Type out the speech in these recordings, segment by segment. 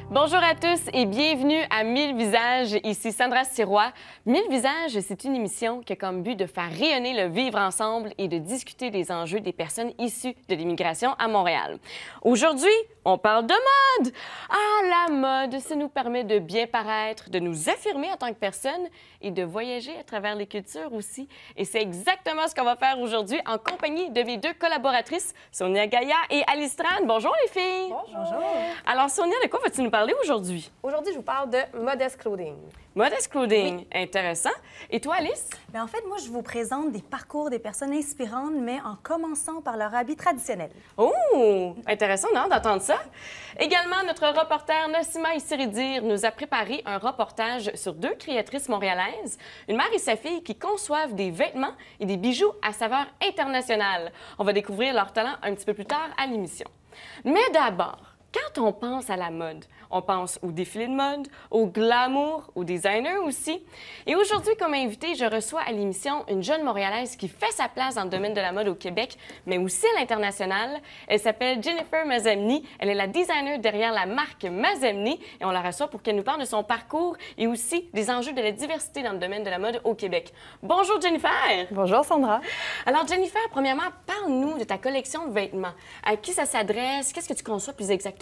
Bonjour à tous et bienvenue à 1000 visages. Ici Sandra Sirois. 1000 visages, c'est une émission qui a comme but de faire rayonner le vivre ensemble et de discuter des enjeux des personnes issues de l'immigration à Montréal. Aujourd'hui, on parle de mode. Ah, la mode, ça nous permet de bien paraître, de nous affirmer en tant que personne et de voyager à travers les cultures aussi. Et c'est exactement ce qu'on va faire aujourd'hui en compagnie de mes deux collaboratrices, Sonia Gaillard et Alice Tran. Bonjour les filles. Bonjour. Alors Sonia, de quoi vas-tu nous parler aujourd'hui? Aujourd'hui, je vous parle de Modest Clothing. Modest Clothing, oui. Intéressant. Et toi, Alice? Bien, en fait, moi, je vous présente des parcours des personnes inspirantes, mais en commençant par leur habit traditionnel. Oh! Intéressant, non, d'entendre ça. Également, notre reporter Nassima Issiridir nous a préparé un reportage sur deux créatrices montréalaises, une mère et sa fille qui conçoivent des vêtements et des bijoux à saveur internationale. On va découvrir leur talent un petit peu plus tard à l'émission. Mais d'abord, quand on pense à la mode, on pense au défilé de mode, au glamour, aux designers aussi. Et aujourd'hui, comme invitée, je reçois à l'émission une jeune Montréalaise qui fait sa place dans le domaine de la mode au Québec, mais aussi à l'international. Elle s'appelle Jennifer Mazamni. Elle est la designer derrière la marque Mazamni et on la reçoit pour qu'elle nous parle de son parcours et aussi des enjeux de la diversité dans le domaine de la mode au Québec. Bonjour Jennifer! Bonjour Sandra! Alors Jennifer, premièrement, parle-nous de ta collection de vêtements. À qui ça s'adresse? Qu'est-ce que tu conçois plus exactement?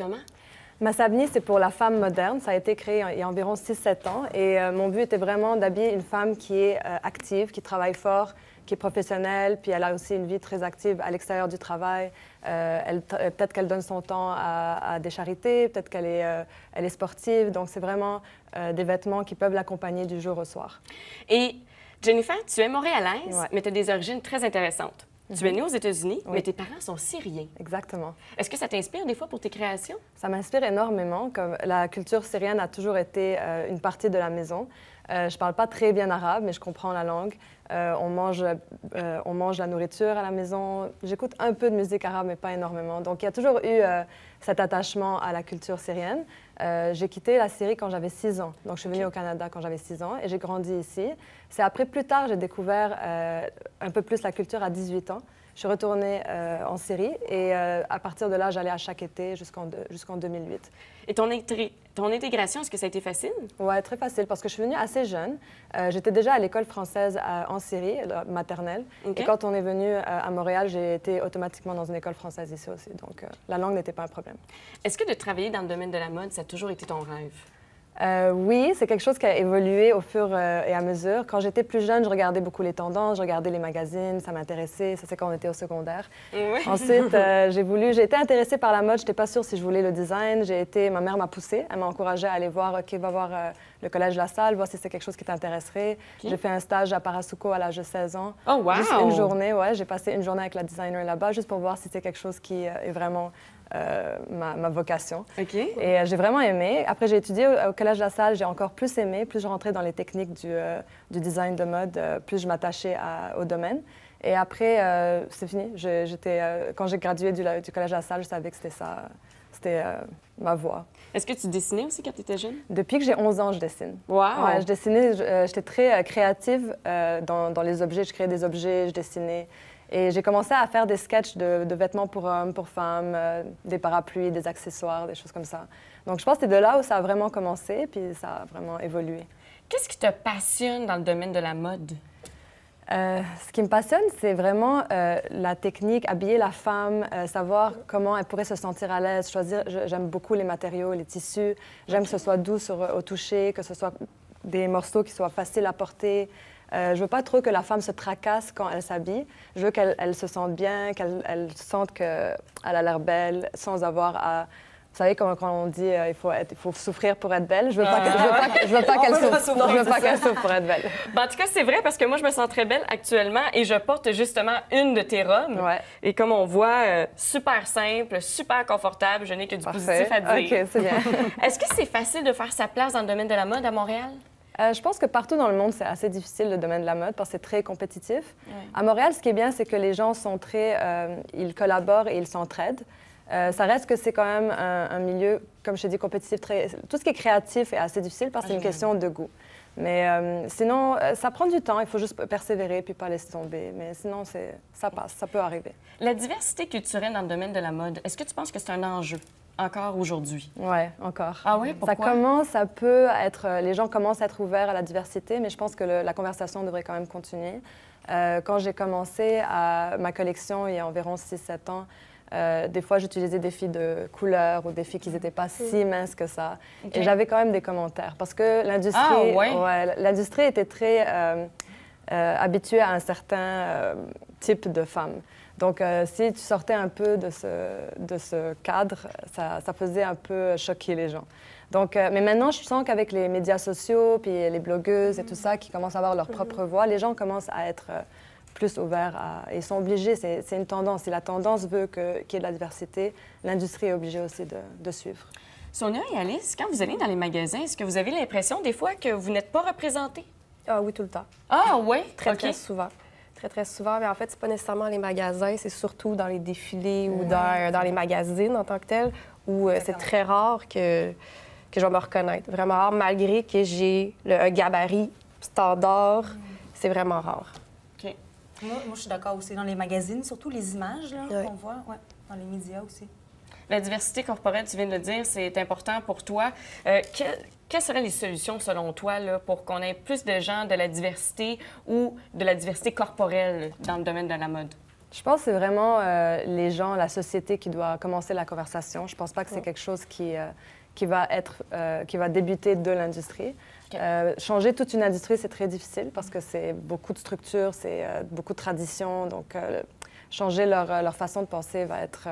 Mazamni, c'est pour la femme moderne. Ça a été créé il y a environ 6-7 ans. Et mon but était vraiment d'habiller une femme qui est active, qui travaille fort, qui est professionnelle, puis elle a aussi une vie très active à l'extérieur du travail. Peut-être qu'elle donne son temps à des charités, peut-être qu'elle est sportive. Donc, c'est vraiment des vêtements qui peuvent l'accompagner du jour au soir. Et Jennifer, tu es montréalaise, ouais. Mais tu as des origines très intéressantes. Tu es née aux États-Unis, oui. Mais tes parents sont syriens. Exactement. Est-ce que ça t'inspire des fois pour tes créations? Ça m'inspire énormément. Comme la culture syrienne a toujours été une partie de la maison. Je ne parle pas très bien arabe, mais je comprends la langue. On mange la nourriture à la maison. J'écoute un peu de musique arabe, mais pas énormément. Donc, il y a toujours eu cet attachement à la culture syrienne. J'ai quitté la Syrie quand j'avais 6 ans. Donc, je suis venue au Canada quand j'avais 6 ans et j'ai grandi ici. C'est après, plus tard, j'ai découvert un peu plus la culture à 18 ans. Je suis retournée en Syrie et à partir de là, j'allais à chaque été jusqu'en 2008. Et ton intégration, est-ce que ça a été facile? Oui, très facile parce que je suis venue assez jeune. J'étais déjà à l'école française en Syrie, maternelle. Okay. Et quand on est venu à Montréal, j'ai été automatiquement dans une école française ici aussi. Donc, la langue n'était pas un problème. Est-ce que de travailler dans le domaine de la mode, ça a toujours été ton rêve? Oui, c'est quelque chose qui a évolué au fur et à mesure. Quand j'étais plus jeune, je regardais beaucoup les tendances, je regardais les magazines, ça m'intéressait. Ça, c'est quand on était au secondaire. Oui. Ensuite, j'ai été intéressée par la mode. Je n'étais pas sûre si je voulais le design. Ma mère m'a poussée. Elle m'a encouragée à aller voir, OK, va voir le Collège La Salle, voir si c'est quelque chose qui t'intéresserait. Okay. J'ai fait un stage à Parasuco à l'âge de 16 ans. Oh, wow! Juste une journée, ouais. J'ai passé une journée avec la designer là-bas, juste pour voir si c'est quelque chose qui est vraiment ma vocation. Okay. Et j'ai vraiment aimé. Après, j'ai étudié au Collège La Salle. J'ai encore plus aimé. Plus je rentrais dans les techniques du design de mode, plus je m'attachais au domaine. Et après, c'est fini. Quand j'ai gradué du Collège La Salle, je savais que c'était ça. C'était ma voie. Est-ce que tu dessinais aussi quand tu étais jeune? Depuis que j'ai 11 ans, je dessine. Wow! Ouais, je dessinais. J'étais très créative dans les objets. Je créais des objets, je dessinais. Et j'ai commencé à faire des sketchs de vêtements pour hommes, pour femmes, des parapluies, des accessoires, des choses comme ça. Donc, je pense que c'est de là où ça a vraiment commencé, puis ça a vraiment évolué. Qu'est-ce qui te passionne dans le domaine de la mode? Ce qui me passionne, c'est vraiment la technique, habiller la femme, savoir comment elle pourrait se sentir à l'aise, choisir. J'aime beaucoup les matériaux, les tissus. J'aime que ce soit doux au toucher, que ce soit des morceaux qui soient faciles à porter. Je veux pas trop que la femme se tracasse quand elle s'habille. Je veux qu'elle se sente bien, qu'elle sente qu'elle a l'air belle sans avoir à Vous savez, quand on dit il faut souffrir pour être belle, je veux pas qu'elle souffre. Non, je veux pas qu'elle souffre pour être belle. Ben, en tout cas, c'est vrai parce que moi, je me sens très belle actuellement et je porte justement une de tes robes. Ouais. Et comme on voit, super simple, super confortable. Je n'ai que du positif à dire. OK, c'est bien. Est-ce que c'est facile de faire sa place dans le domaine de la mode à Montréal? Je pense que partout dans le monde, c'est assez difficile, le domaine de la mode, parce que c'est très compétitif. Ouais. À Montréal, ce qui est bien, c'est que les gens sont très... ils collaborent et ils s'entraident. Ça reste que c'est quand même un milieu, comme je t'ai dit, compétitif. Tout ce qui est créatif est assez difficile parce que c'est une question de goût. Mais sinon, ça prend du temps. Il faut juste persévérer puis pas laisser tomber. Mais sinon, ça passe, ça peut arriver. La diversité culturelle dans le domaine de la mode, est-ce que tu penses que c'est un enjeu encore aujourd'hui? Oui, encore. Ah oui? Pourquoi? Ça peut être... Les gens commencent à être ouverts à la diversité, mais je pense que la conversation devrait quand même continuer. Quand j'ai commencé ma collection il y a environ 6-7 ans, des fois, j'utilisais des filles de couleur ou des filles qui n'étaient pas si minces que ça. Okay. Et j'avais quand même des commentaires parce que l'industrie était très habituée à un certain type de femme. Donc, si tu sortais un peu de ce cadre, ça faisait un peu choquer les gens. Donc, mais maintenant, je sens qu'avec les médias sociaux, puis les blogueuses et tout ça, qui commencent à avoir leur propre voix, les gens commencent à être plus ouverts. Ils sont obligés, c'est une tendance. Si la tendance veut qu'il y ait de la diversité, l'industrie est obligée aussi de suivre. Sonia et Alice, quand vous allez dans les magasins, est-ce que vous avez l'impression des fois que vous n'êtes pas représentés? Ah oui, tout le temps. Ah oui? Très souvent. Très souvent. Mais en fait, c'est pas nécessairement les magasins, c'est surtout dans les défilés ou dans les magazines en tant que tel, où c'est très rare que je vais me reconnaître. Vraiment rare, malgré que j'ai un gabarit standard, c'est vraiment rare. OK. Moi, je suis d'accord aussi. Dans les magazines, surtout les images qu'on voit, dans les médias aussi. La diversité corporelle, tu viens de le dire, c'est important pour toi. Quelles seraient les solutions, selon toi, là, pour qu'on ait plus de gens de la diversité ou de la diversité corporelle dans le domaine de la mode? Je pense que c'est vraiment les gens, la société qui doit commencer la conversation. Je pense pas que c'est quelque chose qui va débuter de l'industrie. Okay. Changer toute une industrie, c'est très difficile parce que c'est beaucoup de structures, c'est beaucoup de traditions. Donc, changer leur façon de penser va être...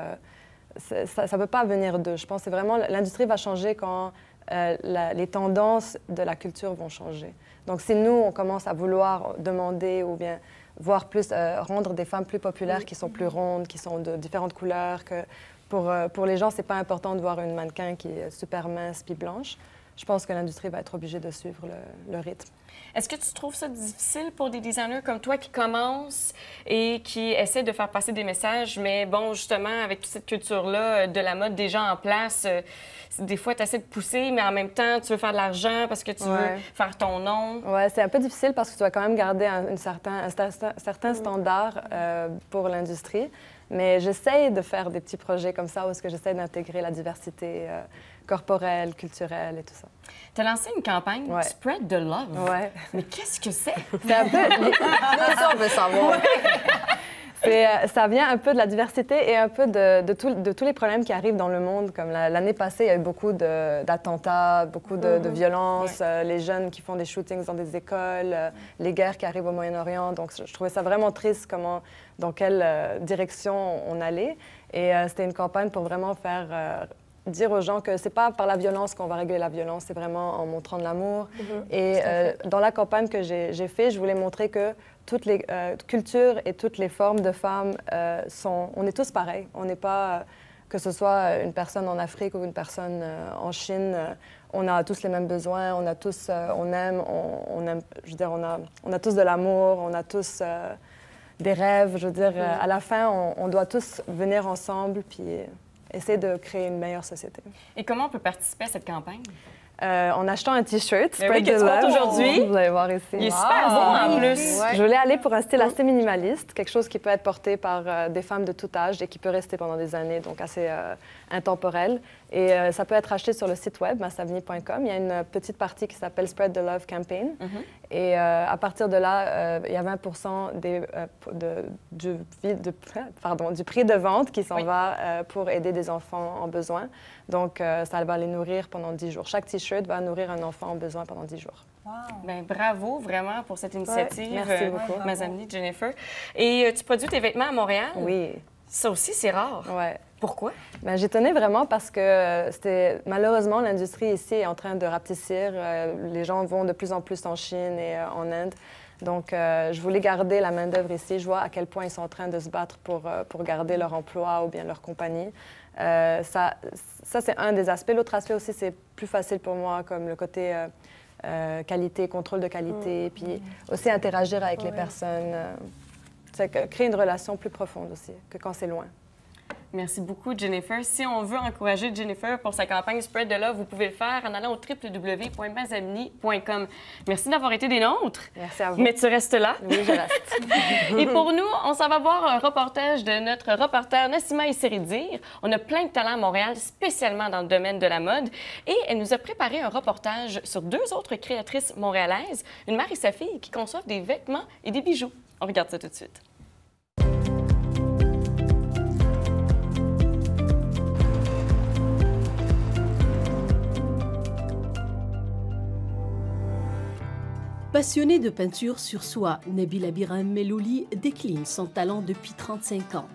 ça ne peut pas venir d'eux. Je pense que c'est vraiment... L'industrie va changer quand les tendances de la culture vont changer. Donc, si nous, on commence à vouloir demander ou bien voir plus, rendre des femmes plus populaires qui sont plus rondes, qui sont de différentes couleurs, que pour les gens, c'est pas important de voir une mannequin qui est super mince puis blanche. Je pense que l'industrie va être obligée de suivre le rythme. Est-ce que tu trouves ça difficile pour des designers comme toi qui commencent et qui essaient de faire passer des messages, mais bon, justement, avec toute cette culture-là de la mode déjà en place, des fois, tu essaies de pousser, mais en même temps, tu veux faire de l'argent parce que tu veux faire ton nom? Oui, c'est un peu difficile parce que tu dois quand même garder un certain standard pour l'industrie. Mais j'essaie de faire des petits projets comme ça où est-ce que j'essaie d'intégrer la diversité corporelle, culturelle et tout ça. Tu as lancé une campagne Spread the Love. Ouais. Mais qu'est-ce que c'est? C'est un peu... Ça, on veut savoir. Ça vient un peu de la diversité et un peu de tous les problèmes qui arrivent dans le monde. Comme l'année passée, il y a eu beaucoup d'attentats, beaucoup de violences, les jeunes qui font des shootings dans des écoles, les guerres qui arrivent au Moyen-Orient. Donc, je trouvais ça vraiment triste dans quelle direction on allait. Et c'était une campagne pour vraiment faire... dire aux gens que c'est pas par la violence qu'on va régler la violence, c'est vraiment en montrant de l'amour. Et dans la campagne que j'ai faite, je voulais montrer que toutes les cultures et toutes les formes de femmes on est tous pareils. On n'est pas, que ce soit une personne en Afrique ou une personne en Chine, on a tous les mêmes besoins, on a tous, on aime, je veux dire, on a tous de l'amour, on a tous des rêves. Je veux dire, à la fin, on doit tous venir ensemble puis essayer de créer une meilleure société. Et comment on peut participer à cette campagne? En achetant un T-shirt, Spread the Love, aujourd'hui. Vous allez voir ici. Il est super beau en plus. Je voulais aller pour un style assez minimaliste, quelque chose qui peut être porté par des femmes de tout âge et qui peut rester pendant des années, donc assez intemporel. Et ça peut être acheté sur le site web, massavni.com. Il y a une petite partie qui s'appelle Spread the Love Campaign. Et à partir de là, il y a 20 du prix de vente qui s'en va pour aider des enfants en besoin. Donc, ça va les nourrir pendant 10 jours. Chaque T-shirt va nourrir un enfant en besoin pendant 10 jours. Wow. Bien, bravo vraiment pour cette initiative, merci beaucoup. Massavni, Jennifer. Et tu produis tes vêtements à Montréal? Oui. Ça aussi, c'est rare. Ouais. Pourquoi? Ben, j'y tenais vraiment parce que malheureusement, l'industrie ici est en train de rapetissir. Les gens vont de plus en plus en Chine et en Inde. Donc, je voulais garder la main-d'œuvre ici. Je vois à quel point ils sont en train de se battre pour garder leur emploi ou bien leur compagnie. Ça c'est un des aspects. L'autre aspect aussi, c'est plus facile pour moi, comme le côté qualité, contrôle de qualité, puis aussi interagir avec les personnes. Créer une relation plus profonde aussi que quand c'est loin. Merci beaucoup, Jennifer. Si on veut encourager Jennifer pour sa campagne Spread the Love, vous pouvez le faire en allant au www.mazamni.com. Merci d'avoir été des nôtres. Merci à vous. Mais tu restes là. Oui, je reste. Et pour nous, on s'en va voir un reportage de notre reporter Nassima Issiridir. On a plein de talents à Montréal, spécialement dans le domaine de la mode. Et elle nous a préparé un reportage sur 2 autres créatrices montréalaises, une mère et sa fille, qui conçoivent des vêtements et des bijoux. On regarde ça tout de suite. Passionnée de peinture sur soie, Nabila Birahim Melouli décline son talent depuis 35 ans.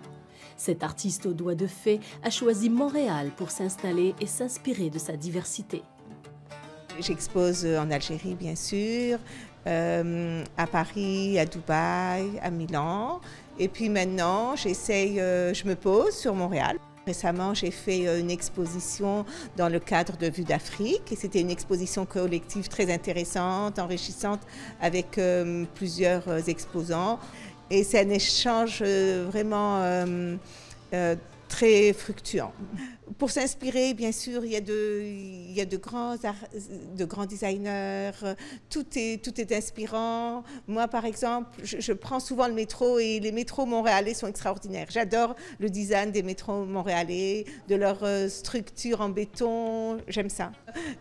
Cette artiste aux doigts de fée a choisi Montréal pour s'installer et s'inspirer de sa diversité. J'expose en Algérie, bien sûr, à Paris, à Dubaï, à Milan. Et puis maintenant, je me pose sur Montréal. Récemment, j'ai fait une exposition dans le cadre de Vue d'Afrique et c'était une exposition collective très intéressante, enrichissante avec plusieurs exposants. Et c'est un échange vraiment très fructueux. Pour s'inspirer, bien sûr, il y a de grands designers, tout est inspirant. Moi, par exemple, je prends souvent le métro et les métros montréalais sont extraordinaires. J'adore le design des métros montréalais, de leur structure en béton, j'aime ça.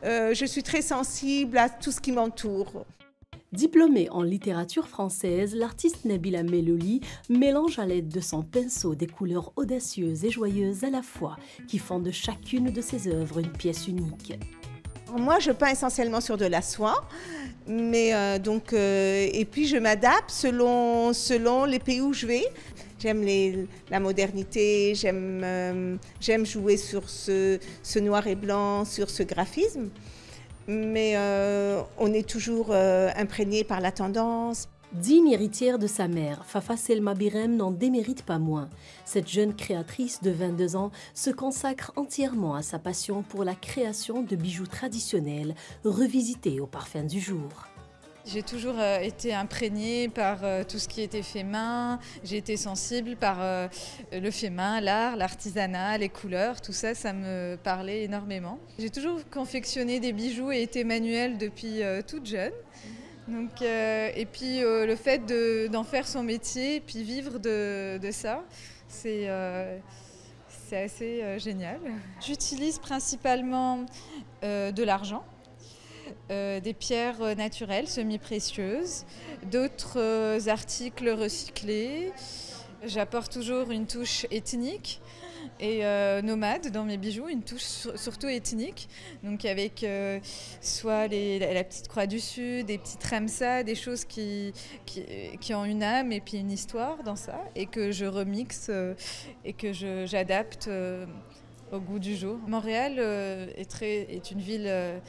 Je suis très sensible à tout ce qui m'entoure. Diplômée en littérature française, l'artiste Nabila Melouli mélange à l'aide de son pinceau des couleurs audacieuses et joyeuses à la fois, qui font de chacune de ses œuvres une pièce unique. Moi, je peins essentiellement sur de la soie, mais et puis je m'adapte selon les pays où je vais. J'aime la modernité, j'aime jouer sur ce noir et blanc, sur ce graphisme. Mais on est toujours imprégné par la tendance. Digne héritière de sa mère, Fafa Selma Birahim n'en démérite pas moins. Cette jeune créatrice de 22 ans se consacre entièrement à sa passion pour la création de bijoux traditionnels, revisités au parfum du jour. J'ai toujours été imprégnée par tout ce qui était fait main. J'ai été sensible par le fait main, l'art, l'artisanat, les couleurs. Tout ça, ça me parlait énormément. J'ai toujours confectionné des bijoux et été manuelle depuis toute jeune. Donc, et puis le fait d'en faire son métier et puis vivre de ça, c'est assez génial. J'utilise principalement de l'argent. Des pierres naturelles, semi-précieuses, d'autres articles recyclés. J'apporte toujours une touche ethnique et nomade dans mes bijoux, une touche surtout ethnique. Donc avec soit la petite croix du Sud, des petites ramsas, des choses qui ont une âme et puis une histoire dans ça, et que je remixe et que j'adapte au goût du jour. Montréal est une ville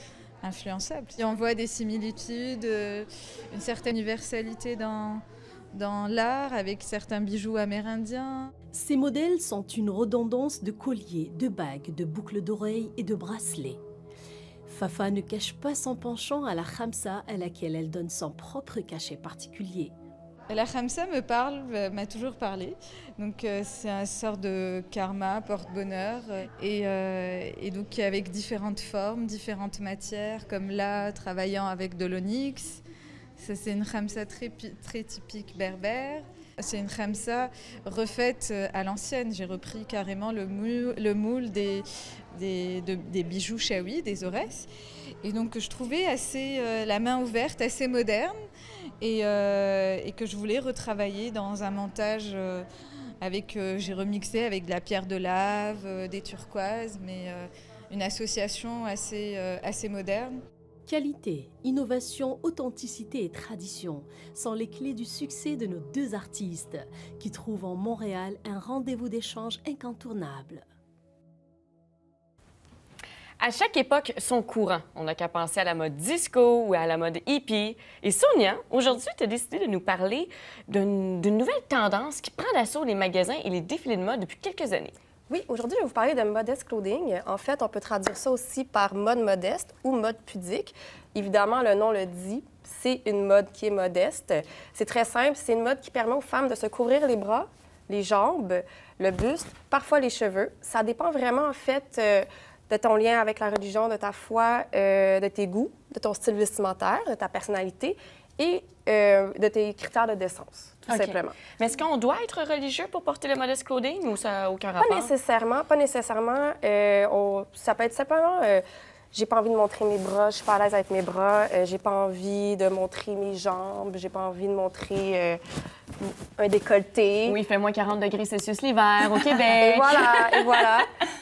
influençable. Et on voit des similitudes, une certaine universalité dans l'art avec certains bijoux amérindiens. Ces modèles sont une redondance de colliers, de bagues, de boucles d'oreilles et de bracelets. Fafa ne cache pas son penchant à la khamsa à laquelle elle donne son propre cachet particulier. La khamsa m'a toujours parlé. Donc c'est une sorte de karma, porte-bonheur, et donc avec différentes formes, différentes matières, comme là, travaillant avec de l'onyx. Ça, c'est une khamsa très typique berbère. C'est une khamsa refaite à l'ancienne. J'ai repris carrément le moule des bijoux chaoui, des aurès. Et donc je trouvais la main ouverte, assez moderne. Et que je voulais retravailler dans un montage j'ai remixé avec de la pierre de lave, des turquoises, mais une association assez moderne. Qualité, innovation, authenticité et tradition sont les clés du succès de nos deux artistes qui trouvent en Montréal un rendez-vous d'échange incontournable. À chaque époque, son courant. On n'a qu'à penser à la mode disco ou à la mode hippie. Et Sonia, aujourd'hui, tu as décidé de nous parler d'une nouvelle tendance qui prend d'assaut les magasins et les défilés de mode depuis quelques années. Oui, aujourd'hui, je vais vous parler de modest clothing. En fait, on peut traduire ça aussi par mode modeste ou mode pudique. Évidemment, le nom le dit, c'est une mode qui est modeste. C'est très simple, c'est une mode qui permet aux femmes de se couvrir les bras, les jambes, le buste, parfois les cheveux. Ça dépend vraiment, en fait, de ton lien avec la religion, de ta foi, de tes goûts, de ton style vestimentaire, de ta personnalité et de tes critères de décence, tout simplement. Mais est-ce qu'on doit être religieux pour porter le modest clothing ou ça n'a aucun rapport? Pas nécessairement, pas nécessairement. Ça peut être simplement, j'ai pas envie de montrer mes bras, je suis pas à l'aise avec mes bras, j'ai pas envie de montrer mes jambes, j'ai pas envie de montrer un décolleté. Oui, il fait moins 40 degrés Celsius l'hiver au Québec. Et voilà.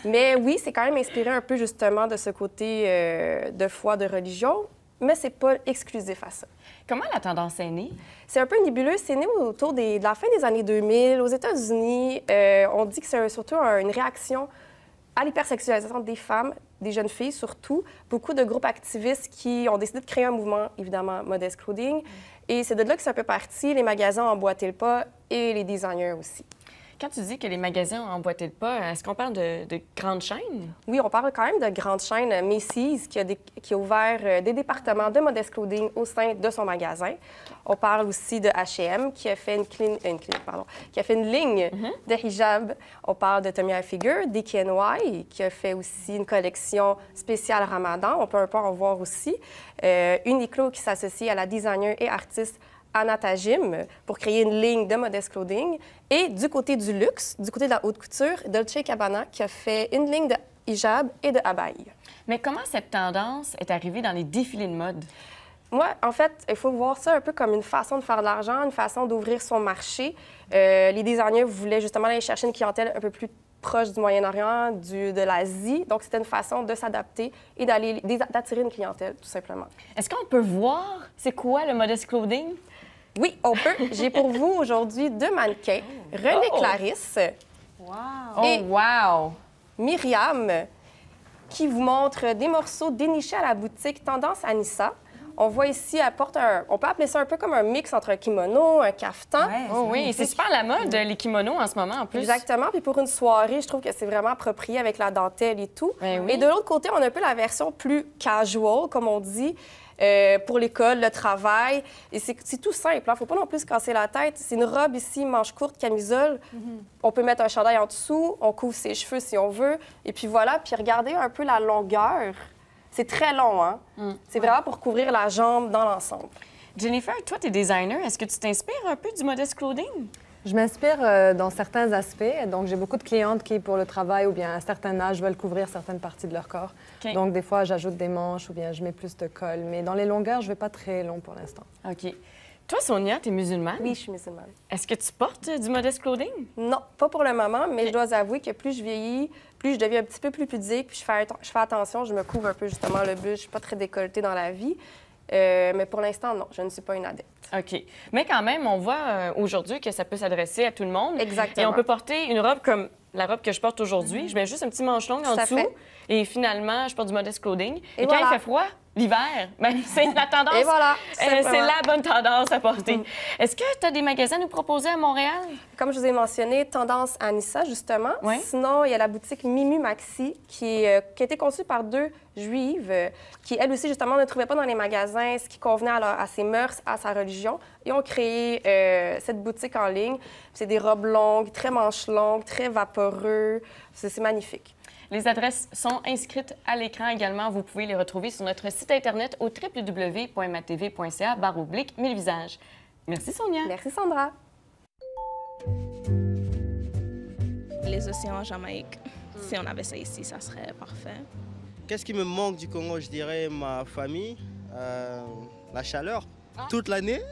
Mais oui, c'est quand même inspiré un peu justement de ce côté de foi, de religion, mais c'est pas exclusif à ça. Comment la tendance est née? C'est un peu nébuleux. C'est né autour de la fin des années 2000. Aux États-Unis, on dit que c'est surtout une réaction à l'hypersexualisation des femmes, des jeunes filles surtout. Beaucoup de groupes activistes qui ont décidé de créer un mouvement, évidemment, modest clothing. Et c'est de là que c'est un peu parti. Les magasins ont emboîté le pas et les designers aussi. Quand tu dis que les magasins ont emboîté le pas, est-ce qu'on parle de grandes chaînes? Oui, on parle quand même de grandes chaînes. Macy's qui a ouvert des départements de modest clothing au sein de son magasin. On parle aussi de H&M qui a fait une ligne de hijab. On parle de Tommy Hilfiger, DKNY qui a fait aussi une collection spéciale Ramadan. On peut un peu en voir aussi. Uniqlo qui s'associe à la designer et artiste Anna Tajim pour créer une ligne de modest clothing. Et du côté du luxe, du côté de la haute couture, Dolce & Gabbana qui a fait une ligne de hijab et de abaya. Mais comment cette tendance est arrivée dans les défilés de mode? Moi, en fait, il faut voir ça un peu comme une façon de faire de l'argent, une façon d'ouvrir son marché. Les designers voulaient justement aller chercher une clientèle un peu plus proche du Moyen-Orient, de l'Asie. Donc, c'était une façon de s'adapter et d'attirer une clientèle, tout simplement. Est-ce qu'on peut voir c'est quoi le modest clothing? Oui, on peut. J'ai pour vous aujourd'hui deux mannequins, René Clarisse et Myriam, qui vous montrent des morceaux dénichés à la boutique Tendance Anissa. On voit ici, on peut appeler ça un peu comme un mix entre un kimono, un caftan. Oui, c'est super la mode, les kimonos en ce moment, en plus. Exactement. Puis pour une soirée, je trouve que c'est vraiment approprié avec la dentelle et tout. Ben oui. Et de l'autre côté, on a un peu la version plus casual, comme on dit, pour l'école, le travail. Et c'est tout simple. Il ne faut pas non plus se casser la tête. C'est une robe ici, manche courte, camisole. On peut mettre un chandail en dessous. On couvre ses cheveux si on veut. Et puis voilà. Puis regardez un peu la longueur. C'est très long, hein? C'est vraiment pour couvrir la jambe dans l'ensemble. Jennifer, toi, tu es designer. Est-ce que tu t'inspires un peu du modest clothing? Je m'inspire dans certains aspects. Donc, j'ai beaucoup de clientes qui, pour le travail ou bien à un certain âge, veulent couvrir certaines parties de leur corps. Okay. Donc, des fois, j'ajoute des manches ou bien je mets plus de colle. Mais dans les longueurs, je ne vais pas très long pour l'instant. OK. Toi, Sonia, tu es musulmane? Oui, je suis musulmane. Est-ce que tu portes du modest clothing? Non, pas pour le moment, mais je dois avouer que plus je vieillis, plus je deviens un petit peu plus pudique, puis je fais attention, je me couvre un peu justement le buste, je suis pas très décolletée dans la vie. Mais pour l'instant, non, je ne suis pas une adepte. OK. Mais quand même, on voit aujourd'hui que ça peut s'adresser à tout le monde. Exactement. Et on peut porter une robe comme la robe que je porte aujourd'hui. Je mets juste un petit manche long en dessous. Et finalement, je porte du modest clothing. Et quand il fait froid, l'hiver, ben, c'est la tendance. Et voilà. C'est la bonne tendance à porter. Est-ce que tu as des magasins à nous proposer à Montréal? Comme je vous ai mentionné, Tendance Anissa, justement. Ouais. Sinon, il y a la boutique Mimu Maxi qui a été conçue par deux juives qui, elles aussi, justement, ne trouvaient pas dans les magasins ce qui convenait à ses mœurs, à sa religion. Et ont créé cette boutique en ligne. C'est des robes longues, très manches longues, très vaporeux. C'est magnifique. Les adresses sont inscrites à l'écran également. Vous pouvez les retrouver sur notre site Internet au www.matv.ca/mille visages. Merci, Sonia. Merci, Sandra. Les océans en Jamaïque. Si on avait ça ici, ça serait parfait. Qu'est-ce qui me manque du Congo? Je dirais ma famille, la chaleur, toute l'année.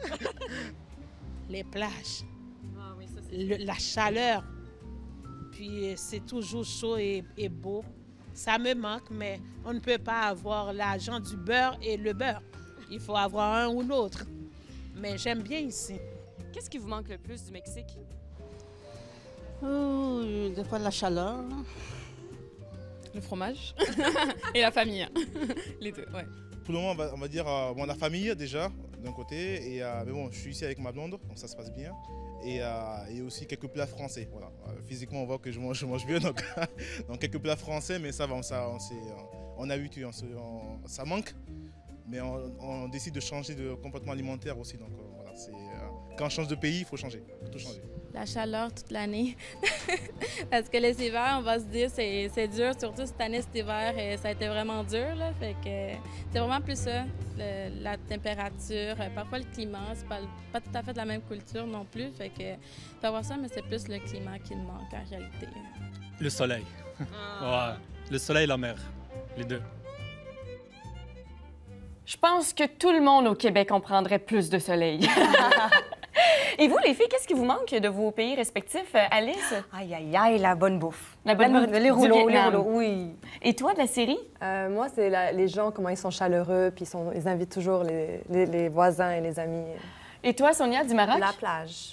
Les plages, la chaleur, puis c'est toujours chaud et beau. Ça me manque, mais on ne peut pas avoir l'argent du beurre et le beurre. Il faut avoir un ou l'autre. Mais j'aime bien ici. Qu'est-ce qui vous manque le plus du Mexique? Oh, des fois la chaleur. Le fromage et la famille. Les deux, ouais. Pour le moment, on va dire la famille déjà, d'un côté. Mais bon, je suis ici avec ma blonde, donc ça se passe bien. Et aussi quelques plats français. Voilà. Physiquement, on voit que je mange bien, donc, donc quelques plats français, mais ça va, on a habitué, ça manque. Mais on décide de changer de comportement alimentaire aussi. Donc voilà, quand on change de pays, il faut changer, il faut tout changer. La chaleur toute l'année. Parce que les hivers, on va se dire, c'est dur, surtout cette année, cet hiver, ça a été vraiment dur. Là, fait que c'est vraiment plus ça, la température, parfois le climat, c'est pas tout à fait de la même culture non plus. Fait que faut avoir ça, mais c'est plus le climat qui me manque en réalité. Le soleil. Ouais. Le soleil et la mer, les deux. Je pense que tout le monde au Québec en prendrait plus de soleil. Et vous, les filles, qu'est-ce qui vous manque de vos pays respectifs, Alice? Aïe, aïe, aïe, la bonne bouffe. La bonne bouffe les rouleaux, oui. Et toi, de la série? Moi, c'est les gens, comment ils sont chaleureux, puis ils invitent toujours les voisins et les amis. Et toi, Sonia, du Maroc? La plage.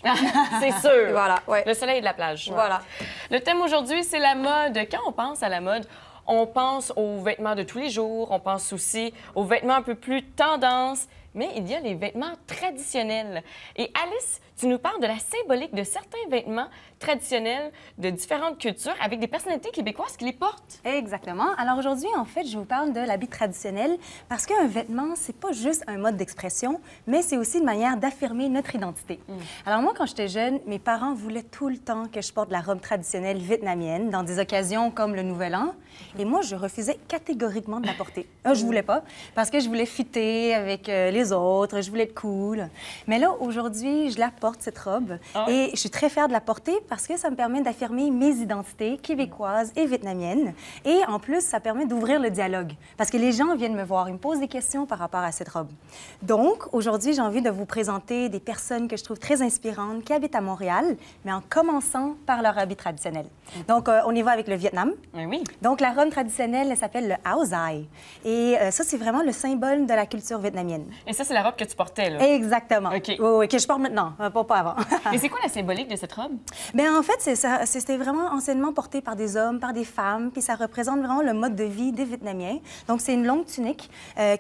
C'est sûr. Voilà, ouais. Le soleil et de la plage. Voilà. Le thème aujourd'hui, c'est la mode. Quand on pense à la mode, on pense aux vêtements de tous les jours, on pense aussi aux vêtements un peu plus tendance, mais il y a les vêtements traditionnels. Et Alice, tu nous parles de la symbolique de certains vêtements traditionnels de différentes cultures avec des personnalités québécoises qui les portent. Exactement. Alors aujourd'hui, en fait, je vous parle de l'habit traditionnel parce qu'un vêtement, c'est pas juste un mode d'expression, mais c'est aussi une manière d'affirmer notre identité. Alors moi, quand j'étais jeune, mes parents voulaient tout le temps que je porte la robe traditionnelle vietnamienne dans des occasions comme le Nouvel An. Et moi, je refusais catégoriquement de la porter. Je voulais pas parce que je voulais fitter avec les autres, je voulais être cool. Mais là, aujourd'hui, je la porte, cette robe, et je suis très fière de la porter parce que ça me permet d'affirmer mes identités québécoises et vietnamiennes. Et en plus, ça permet d'ouvrir le dialogue parce que les gens viennent me voir, ils me posent des questions par rapport à cette robe. Donc, aujourd'hui, j'ai envie de vous présenter des personnes que je trouve très inspirantes qui habitent à Montréal, mais en commençant par leur habit traditionnel. Donc, on y va avec le Vietnam. Oui. Donc, la robe traditionnelle, elle s'appelle le Ao Dai. Et ça, c'est vraiment le symbole de la culture vietnamienne. Et ça, c'est la robe que tu portais, là? Exactement. OK. Oui, oui, que je porte maintenant, pas avant. Et c'est quoi la symbolique de cette robe? Bien, en fait, c'était vraiment anciennement porté par des hommes, par des femmes, puis ça représente vraiment le mode de vie des Vietnamiens. Donc, c'est une longue tunique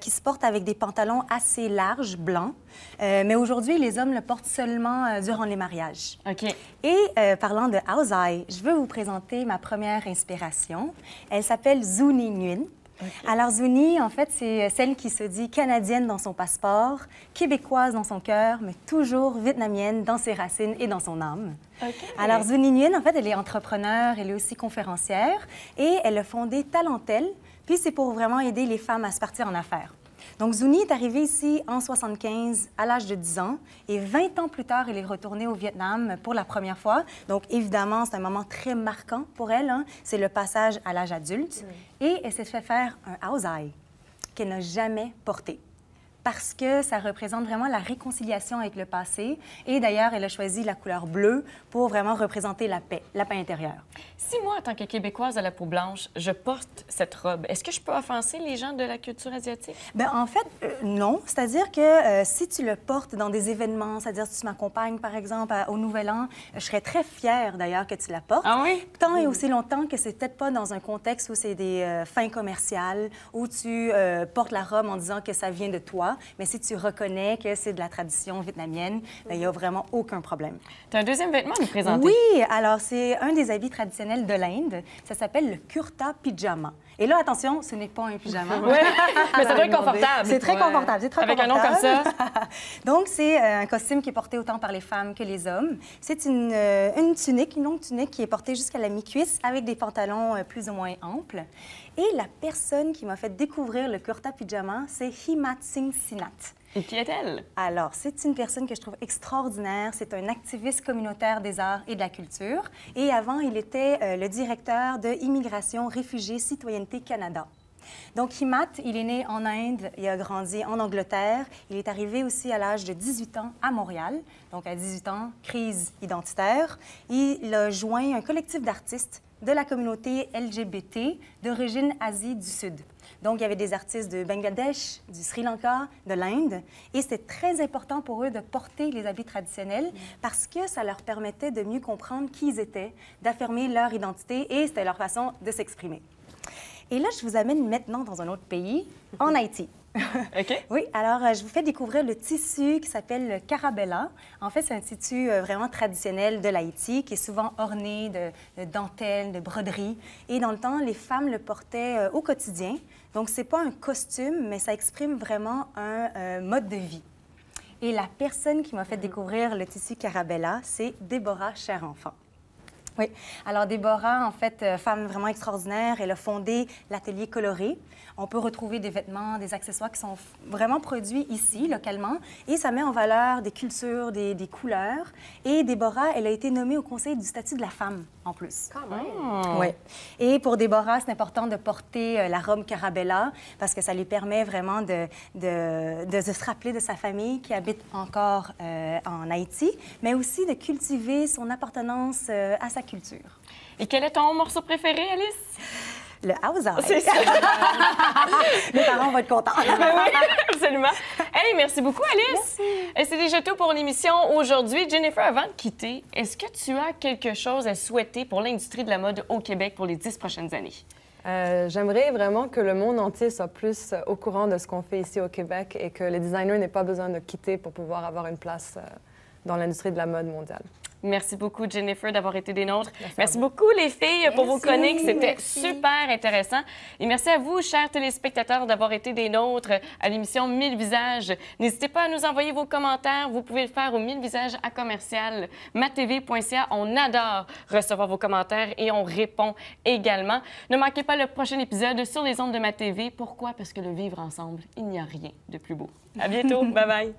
qui se porte avec des pantalons assez larges, blancs. Mais aujourd'hui, les hommes le portent seulement durant les mariages. OK. Et parlant de Ao Dai, je veux vous présenter ma première inspiration. Elle s'appelle Zuni Nguyen. Okay. Alors, Zuni, en fait, c'est celle qui se dit canadienne dans son passeport, québécoise dans son cœur, mais toujours vietnamienne dans ses racines et dans son âme. Okay. Alors, Zuni Nguyen, en fait, elle est entrepreneure, elle est aussi conférencière et elle a fondé Talentel, puis c'est pour vraiment aider les femmes à se partir en affaires. Donc, Zuni est arrivée ici en 1975, à l'âge de 10 ans, et 20 ans plus tard, elle est retournée au Vietnam pour la première fois. Donc, évidemment, c'est un moment très marquant pour elle. Hein? C'est le passage à l'âge adulte. Et elle s'est fait faire un Ao Dai qu'elle n'a jamais porté, parce que ça représente vraiment la réconciliation avec le passé. Et d'ailleurs, elle a choisi la couleur bleue pour vraiment représenter la paix intérieure. Si moi, en tant que Québécoise à la peau blanche, je porte cette robe, est-ce que je peux offenser les gens de la culture asiatique? Bien, en fait, non. C'est-à-dire que si tu le portes dans des événements, c'est-à-dire si tu m'accompagnes, par exemple, au Nouvel An, je serais très fière, d'ailleurs, que tu la portes. Ah oui? Tant et aussi longtemps que c'est peut-être pas dans un contexte où c'est des fins commerciales, où tu portes la robe en disant que ça vient de toi. Mais si tu reconnais que c'est de la tradition vietnamienne, il n'y a vraiment aucun problème. Tu as un deuxième vêtement à nous présenter. Oui, alors c'est un des habits traditionnels de l'Inde. Ça s'appelle le kurta pyjama. Et là, attention, ce n'est pas un pyjama. Oui, mais ça doit être confortable. C'est très confortable, c'est très confortable. Avec un nom comme ça. Donc, c'est un costume qui est porté autant par les femmes que les hommes. C'est une tunique, une longue tunique qui est portée jusqu'à la mi-cuisse avec des pantalons plus ou moins amples. Et la personne qui m'a fait découvrir le kurta pyjama, c'est Himat Singh Sinat. Et qui est-elle? Alors, c'est une personne que je trouve extraordinaire. C'est un activiste communautaire des arts et de la culture. Et avant, il était le directeur de Immigration, Réfugiés, Citoyenneté Canada. Donc, Himat, il est né en Inde, il a grandi en Angleterre. Il est arrivé aussi à l'âge de 18 ans à Montréal. Donc, à 18 ans, crise identitaire. Il a joint un collectif d'artistes de la communauté LGBT d'origine Asie du Sud. Donc, il y avait des artistes de Bangladesh, du Sri Lanka, de l'Inde, et c'était très important pour eux de porter les habits traditionnels parce que ça leur permettait de mieux comprendre qui ils étaient, d'affirmer leur identité, et c'était leur façon de s'exprimer. Et là, je vous amène maintenant dans un autre pays, en Haïti. OK. Oui, alors je vous fais découvrir le tissu qui s'appelle le carabella. En fait, c'est un tissu vraiment traditionnel de l'Haïti qui est souvent orné de dentelles, de broderies. Et dans le temps, les femmes le portaient au quotidien. Donc, c'est pas un costume, mais ça exprime vraiment un mode de vie. Et la personne qui m'a fait découvrir le tissu carabella, c'est Déborah Cher-Enfant. Oui. Alors, Déborah, en fait, femme vraiment extraordinaire, elle a fondé l'atelier coloré. On peut retrouver des vêtements, des accessoires qui sont vraiment produits ici, localement, et ça met en valeur des cultures, des couleurs. Et Déborah, elle a été nommée au Conseil du statut de la femme, en plus. Quand même! Oui. Et pour Déborah, c'est important de porter la robe carabella parce que ça lui permet vraiment de se rappeler de sa famille qui habite encore en Haïti, mais aussi de cultiver son appartenance à sa culture. Et quel est ton morceau préféré, Alice? Le Hausa. C'est ça. Mes parents vont être contents. Oui, absolument. Hey, merci beaucoup, Alice. Merci. C'est déjà tout pour l'émission aujourd'hui. Jennifer, avant de quitter, est-ce que tu as quelque chose à souhaiter pour l'industrie de la mode au Québec pour les 10 prochaines années? J'aimerais vraiment que le monde entier soit plus au courant de ce qu'on fait ici au Québec et que les designers n'aient pas besoin de quitter pour pouvoir avoir une place dans l'industrie de la mode mondiale. Merci beaucoup, Jennifer, d'avoir été des nôtres. Merci beaucoup, les filles, pour vos chroniques. C'était super intéressant. Et merci à vous, chers téléspectateurs, d'avoir été des nôtres à l'émission 1000 visages. N'hésitez pas à nous envoyer vos commentaires. Vous pouvez le faire au 1000visages@matv.ca. On adore recevoir vos commentaires et on répond également. Ne manquez pas le prochain épisode sur les ondes de MaTV. Pourquoi? Parce que le vivre ensemble, il n'y a rien de plus beau. À bientôt. Bye-bye.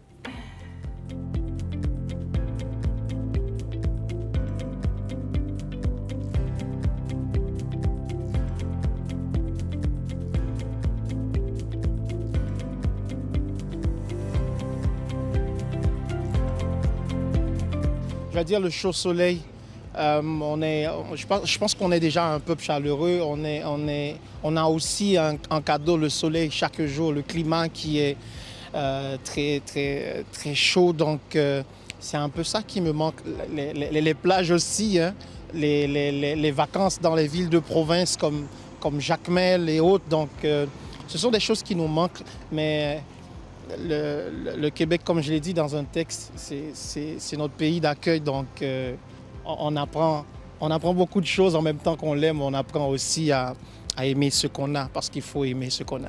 Je vais dire le chaud soleil. Je pense qu'on est déjà un peuple chaleureux. On a aussi un cadeau, le soleil, chaque jour, le climat qui est très chaud. Donc, c'est un peu ça qui me manque. Les plages aussi, hein, les vacances dans les villes de province comme Jacmel et autres. Donc, ce sont des choses qui nous manquent. Mais le Québec, comme je l'ai dit dans un texte, c'est notre pays d'accueil. Donc, on apprend beaucoup de choses en même temps qu'on l'aime. On apprend aussi à aimer ce qu'on a, parce qu'il faut aimer ce qu'on a.